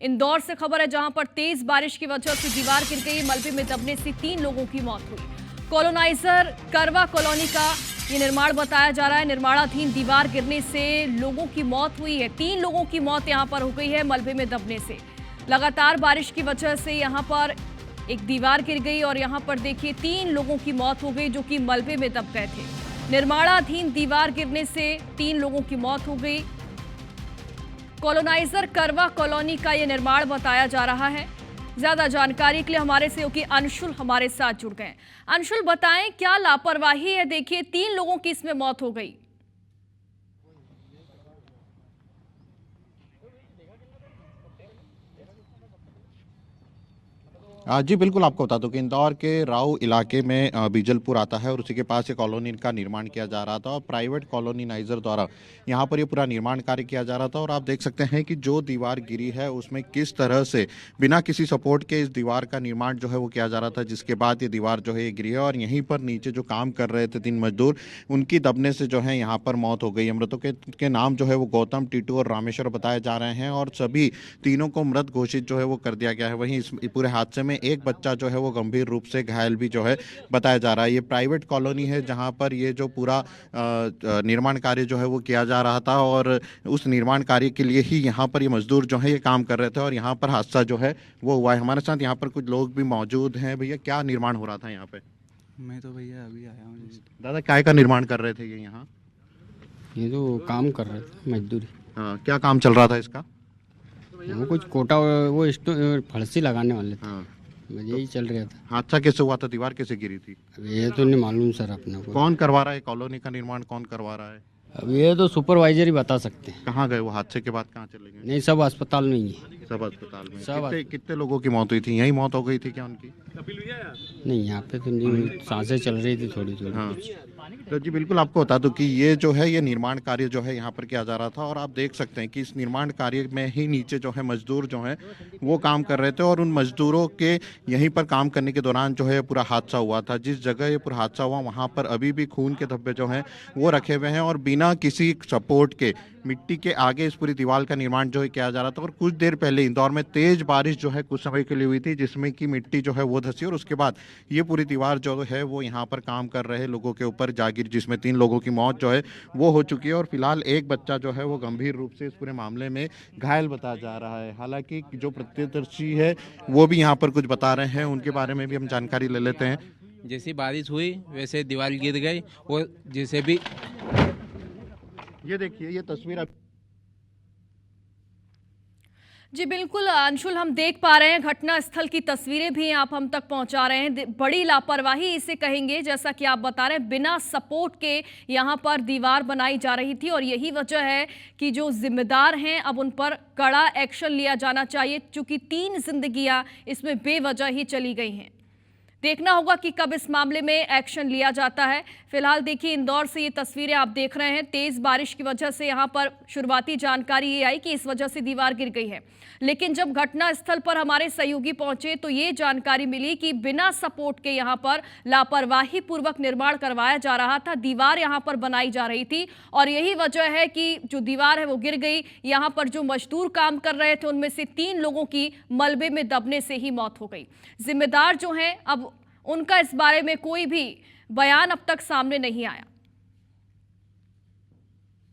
इंदौर से खबर है, जहां पर तेज बारिश की वजह से दीवार गिर गई। मलबे में दबने से 3 लोगों की मौत हुई। कॉलोनाइजर करवा कॉलोनी का ये निर्माण बताया जा रहा है। निर्माणाधीन दीवार गिरने से लोगों की मौत हुई है। 3 लोगों की मौत यहां पर हो गई है मलबे में दबने से। लगातार बारिश की वजह से यहां पर एक दीवार गिर गई और यहां पर देखिए 3 लोगों की मौत हो गई जो कि मलबे में दब गए थे। निर्माणाधीन दीवार गिरने से 3 लोगों की मौत हो गई। कॉलोनाइजर करवा कॉलोनी का यह निर्माण बताया जा रहा है। ज्यादा जानकारी के लिए हमारे सहयोगी अंशुल हमारे साथ जुड़ गए। अंशुल, बताएं क्या लापरवाही है? देखिए 3 लोगों की इसमें मौत हो गई। जी बिल्कुल, आपको बता दूं कि इंदौर के राऊ इलाके में बीजलपुर आता है और उसी के पास एक कॉलोनी का निर्माण किया जा रहा था और प्राइवेट कॉलोनीनाइजर द्वारा यहाँ पर ये पूरा निर्माण कार्य किया जा रहा था। और आप देख सकते हैं कि जो दीवार गिरी है उसमें किस तरह से बिना किसी सपोर्ट के इस दीवार का निर्माण जो है वो किया जा रहा था, जिसके बाद ये दीवार जो है ये गिरी है। और यहीं पर नीचे जो काम कर रहे थे 3 मजदूर, उनकी दबने से जो है यहाँ पर मौत हो गई। मृतकों के नाम जो है वो गौतम, टीटू और रामेश्वर बताए जा रहे हैं और सभी तीनों को मृत घोषित जो है वो कर दिया गया है। वहीं इस पूरे हादसे में एक बच्चा जो है वो गंभीर रूप से घायल भी जो है बताया जा रहा है। ये प्राइवेट कॉलोनी है जहां पर ये जो पूरा निर्माण कार्य जो है वो किया जा रहा था और उस निर्माण कार्य के लिए ही यहाँ पर ये मजदूर जो है ये काम कर रहे थे और यहाँ पर हादसा जो है वो हुआ है। हमारे साथ यहाँ पर कुछ लोग भी मौजूद हैं। भैया, क्या निर्माण हो रहा था यहाँ पे? मैं तो भैया अभी आया हूँ। दादा, काय का निर्माण कर रहे थे ये यहाँ? ये तो काम कर रहे थे मजदूरी। हाँ, क्या काम चल रहा था इसका? वो कुछ कोटा वो फरसी लगाने वाले थे। हाँ, यही चल रहा था। हादसा कैसे हुआ था? दीवार कैसे गिरी थी? अब ये तो नहीं मालूम सर अपने को। कौन करवा रहा है कॉलोनी का निर्माण? कौन करवा रहा है? अब ये तो सुपरवाइजर ही बता सकते हैं। कहाँ गए वो? हादसे के बाद कहाँ चले गए? नहीं, सब अस्पताल में ही है। सब अस्पताल में? सब कितने लोगों की मौत हुई थी? यही मौत हो गई थी क्या उनकी? नहीं, यहाँ पे तो नहीं, सांसें चल रही थी थोड़ी थोड़ी। हाँ, तो जी बिल्कुल, आपको बता दूं कि ये जो है ये निर्माण कार्य जो है यहाँ पर किया जा रहा था और आप देख सकते हैं कि इस निर्माण कार्य में ही नीचे जो है मजदूर जो हैं वो काम कर रहे थे और उन मजदूरों के यहीं पर काम करने के दौरान जो है पूरा हादसा हुआ था। जिस जगह ये पूरा हादसा हुआ वहाँ पर अभी भी खून के धब्बे जो हैं वो रखे हुए हैं और बिना किसी सपोर्ट के मिट्टी के आगे इस पूरी दीवार का निर्माण जो है किया जा रहा था। और कुछ देर पहले इंदौर में तेज बारिश जो है कुछ समय के लिए हुई थी, जिसमें कि मिट्टी जो है वो धंसी और उसके बाद ये पूरी दीवार जो है वो यहाँ पर काम कर रहे लोगों के ऊपर जा गिरी, जिसमें 3 लोगों की मौत जो है वो हो चुकी है और फिलहाल एक बच्चा जो है वो गंभीर रूप से इस पूरे मामले में घायल बताया जा रहा है। हालांकि जो प्रत्यक्षदर्शी है वो भी यहाँ पर कुछ बता रहे हैं, उनके बारे में भी हम जानकारी ले लेते हैं। जैसी बारिश हुई वैसे दीवार गिर गई और जैसे भी ये देखिए ये तस्वीर जी बिल्कुल अंशुल, हम देख पा रहे हैं घटना स्थल की तस्वीरें भी आप हम तक पहुंचा रहे हैं। बड़ी लापरवाही इसे कहेंगे, जैसा कि आप बता रहे हैं बिना सपोर्ट के यहां पर दीवार बनाई जा रही थी और यही वजह है कि जो जिम्मेदार हैं अब उन पर कड़ा एक्शन लिया जाना चाहिए, क्योंकि 3 जिंदगियां इसमें बेवजह ही चली गई हैं। देखना होगा कि कब इस मामले में एक्शन लिया जाता है। फिलहाल देखिए इंदौर से ये तस्वीरें आप देख रहे हैं। तेज बारिश की वजह से यहां पर शुरुआती जानकारी ये आई कि इस वजह से दीवार गिर गई है, लेकिन जब घटना स्थल पर हमारे सहयोगी पहुंचे तो ये जानकारी मिली कि बिना सपोर्ट के यहां पर लापरवाही पूर्वक निर्माण करवाया जा रहा था। दीवार यहां पर बनाई जा रही थी और यही वजह है कि जो दीवार है वो गिर गई। यहां पर जो मजदूर काम कर रहे थे उनमें से 3 लोगों की मलबे में दबने से ही मौत हो गई। जिम्मेदार जो हैं अब उनका इस बारे में कोई भी बयान अब तक सामने नहीं आया।